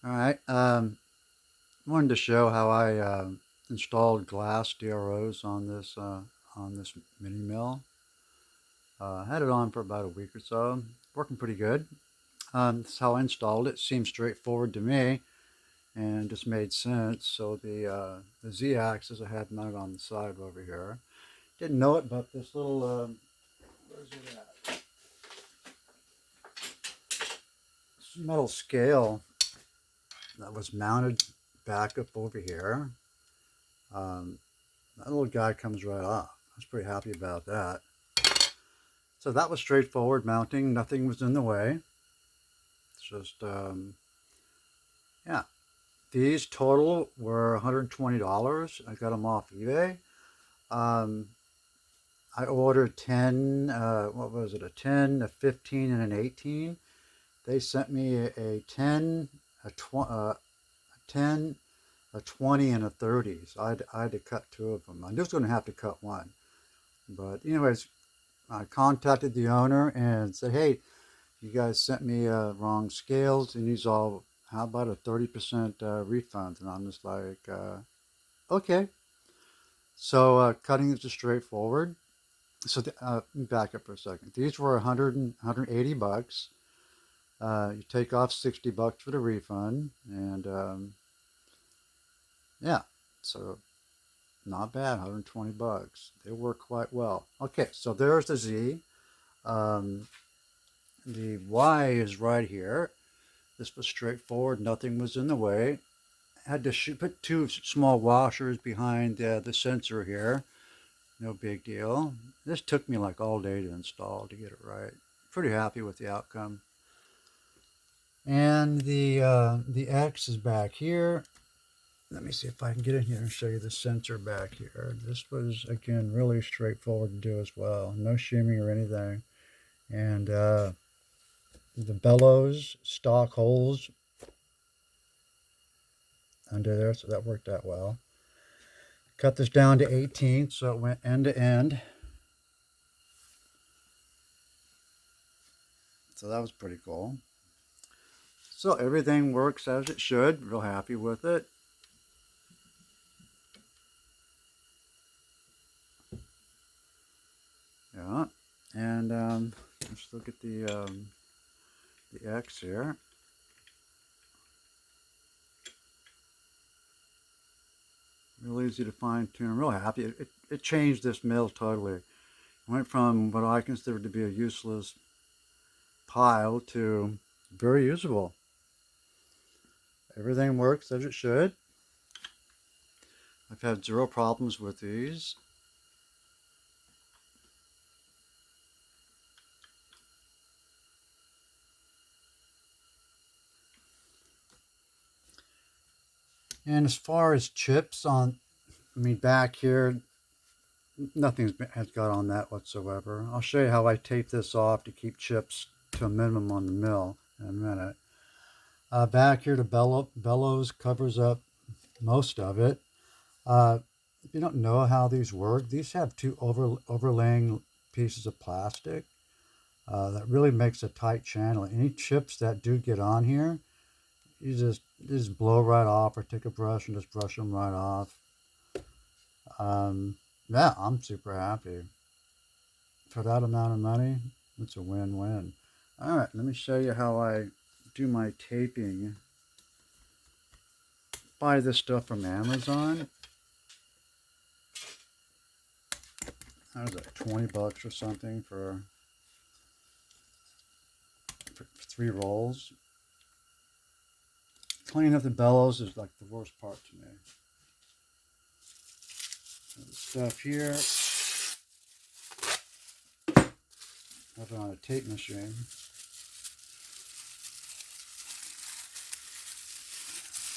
All right. Wanted to show how I installed glass DROs on this mini mill. Had it on for about a week or so, working pretty good. That's how I installed it. Seemed straightforward to me, and just made sense. So the Z-axis I had mounted on the side over here. Didn't know it, but this little where's it at? This metal scale that was mounted back up over here. Um, that little guy comes right off. I was pretty happy about that. So that was straightforward mounting. Nothing was in the way. It's just, yeah. These total were $120. I got them off eBay. Um, I ordered 10, what was it, a 10, a 15, and an 18. They sent me a 10, a 10, a 20, and a 30. So I had to cut two of them. I'm just going to have to cut one. But anyways, I contacted the owner and said, hey, you guys sent me wrong scales. And he's all, how about a 30% refund? And I'm just like, okay. So cutting is just straightforward. So back up for a second. These were 180 bucks. You take off 60 bucks for the refund. And yeah, so not bad, 120 bucks. They work quite well. Okay, so there's the Z. Um, the Y is right here. This was straightforward. Nothing was in the way. Had to put two small washers behind the sensor here. No big deal. This took me like all day to install to get it right. Pretty happy with the outcome. And the X is back here. Let me see if I can get in here and show you the sensor back here. This was, again, really straightforward to do as well. No shimming or anything. And the bellows, stock holes under there, so that worked out well. Cut this down to 18, so it went end to end. So that was pretty cool. So everything works as it should. Real happy with it. Yeah, and let's look at the X here. Real easy to fine tune. I'm real happy. It changed this mill totally. It went from what I consider to be a useless pile to very usable. Everything works as it should. I've had zero problems with these. And as far as chips on, I mean, back here, nothing has got on that whatsoever. I'll show you how I tape this off to keep chips to a minimum on the mill in a minute. Back here, the bellows covers up most of it. If you don't know how these work, these have two overlaying pieces of plastic that really makes a tight channel. Any chips that do get on here, you just blow right off, or take a brush and just brush them right off. Yeah, I'm super happy. For that amount of money, it's a win-win. All right, let me show you how I do my taping. Buy this stuff from Amazon. That was like 20 bucks or something for 3 rolls. Cleaning up the bellows is like the worst part to me. The stuff here, have it on a tape machine.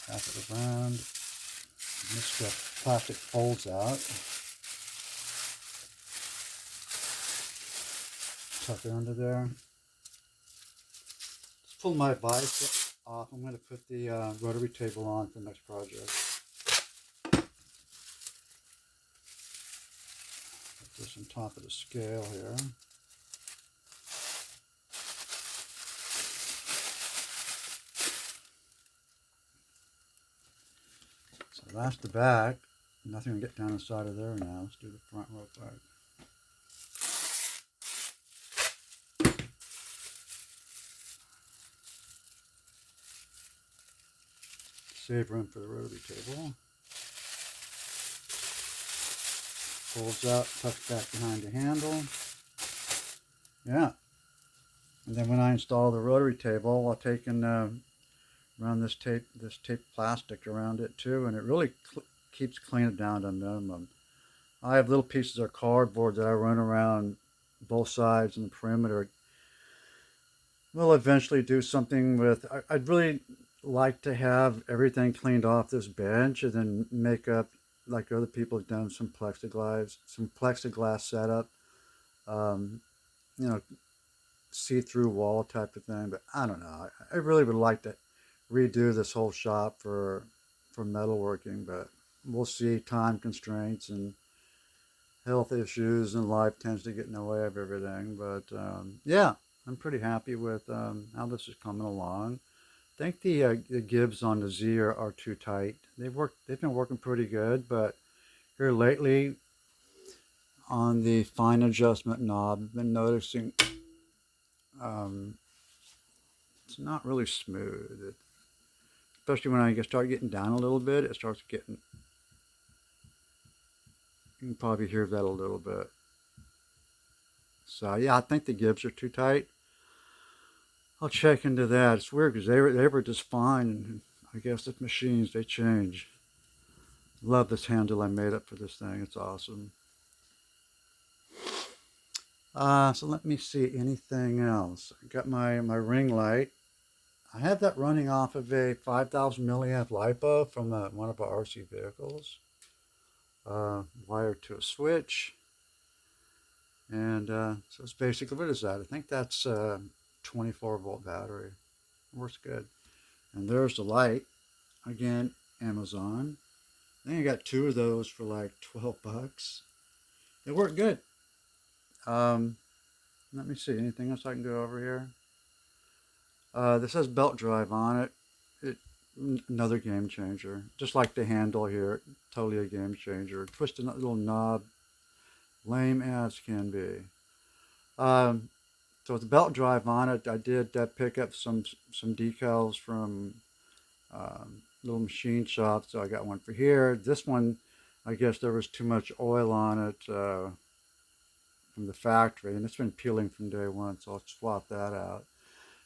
Wrap it around. And this stuff, plastic folds out. Tuck it under there. Just pull my vise off. I'm going to put the rotary table on for the next project. Put this on top of the scale here. That's the back. Nothing to get down inside of there now. Let's do the front real quick. Save room for the rotary table. Folds out, tucks back behind the handle. Yeah. And then when I install the rotary table, I'll take and run this tape plastic around it too, and it really keeps cleaning down to a minimum. I have little pieces of cardboard that I run around both sides and the perimeter. We'll eventually do something with. I'd really like to have everything cleaned off this bench and then make up like other people have done some plexiglass setup. You know, see-through wall type of thing. But I don't know. I really would like to redo this whole shop for metalworking, but we'll see. Time constraints and health issues and life tends to get in the way of everything. But yeah, I'm pretty happy with how this is coming along. I think the gibs on the Z are too tight. They've been working pretty good, but here lately on the fine adjustment knob, I've been noticing it's not really smooth. Especially when I start getting down a little bit, it starts getting. You can probably hear that a little bit. So yeah, I think the gibs are too tight. I'll check into that. It's weird because they were just fine, and I guess the machines they change. Love this handle I made up for this thing. It's awesome. So let me see anything else. I got my ring light. I have that running off of a 5,000 milliamp LiPo from one of our RC vehicles. Wired to a switch. And so it's basically, what is that? I think that's a 24 volt battery. Works good. And there's the light. Again, Amazon. I think I got 2 of those for like 12 bucks. They work good. Let me see. Anything else I can go over here? This has belt drive on it. Another game changer. Just like the handle here. Totally a game changer. Twisting that little knob. Lame as can be. So with the belt drive on it, I did pick up some decals from little machine shops. So I got one for here. This one, I guess there was too much oil on it from the factory, and it's been peeling from day one, so I'll swap that out.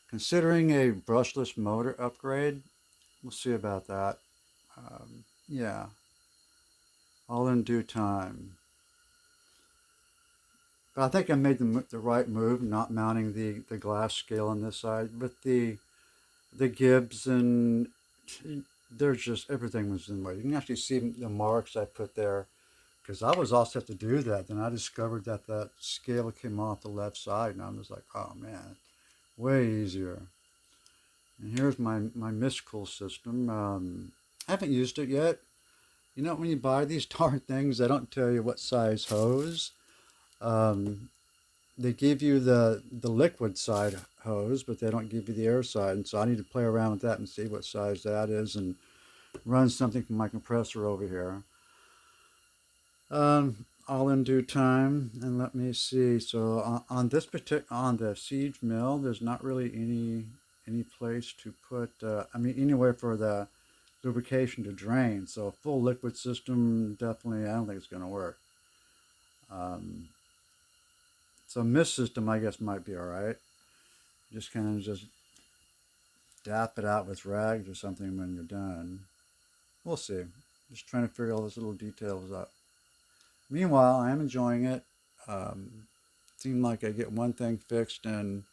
Considering a brushless motor upgrade, we'll see about that. Yeah, all in due time. But I think I made the right move, not mounting the glass scale on this side. With the gibs, and there's just everything was in the way. You can actually see the marks I put there, because I was all set to do that. Then I discovered that scale came off the left side, and I was like, oh man, way easier. And here's my mystical system. I haven't used it yet. You know, when you buy these darn things, they don't tell you what size hose. They give you the liquid side hose, but they don't give you the air side. And so I need to play around with that and see what size that is and run something from my compressor over here. All in due time. And let me see. So on the siege mill, there's not really any place to put, anywhere for the lubrication to drain. So a full liquid system, definitely, I don't think it's going to work. So mist system, I guess, might be all right. Just kind of just dap it out with rags or something when you're done. We'll see. Just trying to figure all those little details out. Meanwhile, I am enjoying it. Seemed like I get one thing fixed and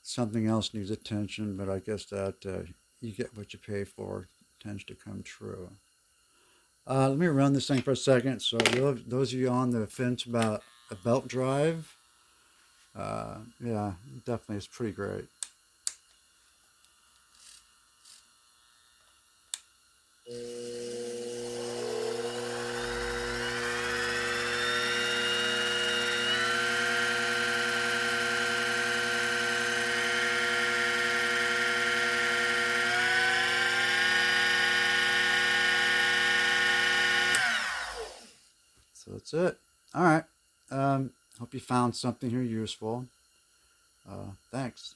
something else needs attention, but I guess that you get what you pay for tends to come true. Let me run this thing for a second. So those of you on the fence about a belt drive, yeah, definitely it's pretty great. that's it. All right. Hope you found something here useful. Thanks.